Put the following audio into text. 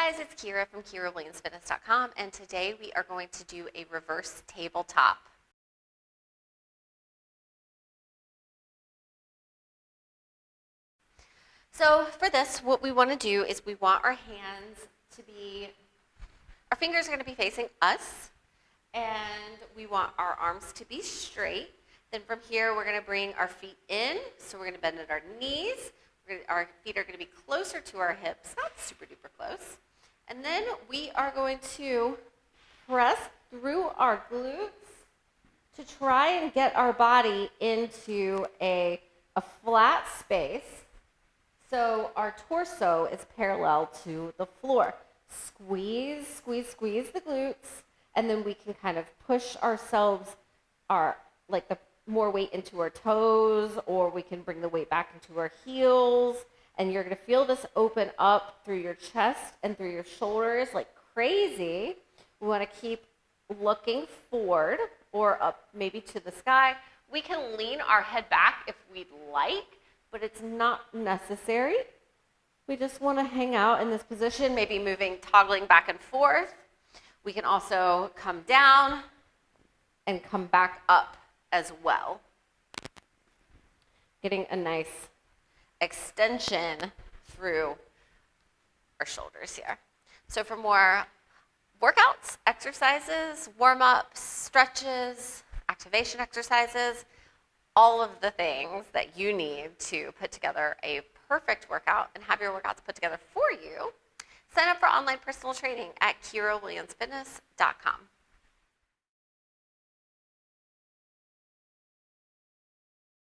guys, it's Kyra from KyraWilliamsFitness.com, and today we are going to do a reverse tabletop. So for this, what we want to do is we want our hands to be, our fingers are going to be facing us, and we want our arms to be straight. Then from here, we're going to bring our feet in, so we're going to bend at our knees. Our feet are going to be closer to our hips, not super duper close. And then we are going to press through our glutes to try and get our body into a flat space so our torso is parallel to the floor. Squeeze, squeeze, squeeze the glutes, and then we can kind of push ourselves, more weight into our toes, or we can bring the weight back into our heels. And you're going to feel this open up through your chest and through your shoulders like crazy. We want to keep looking forward or up maybe to the sky. We can lean our head back if we'd like, but it's not necessary. We just want to hang out in this position, maybe moving, toggling back and forth. We can also come down and come back up as well. Getting a nice extension through our shoulders here. So for more workouts, exercises, warm-ups, stretches, activation exercises, all of the things that you need to put together a perfect workout and have your workouts put together for you, sign up for online personal training at KyraWilliamsFitness.com.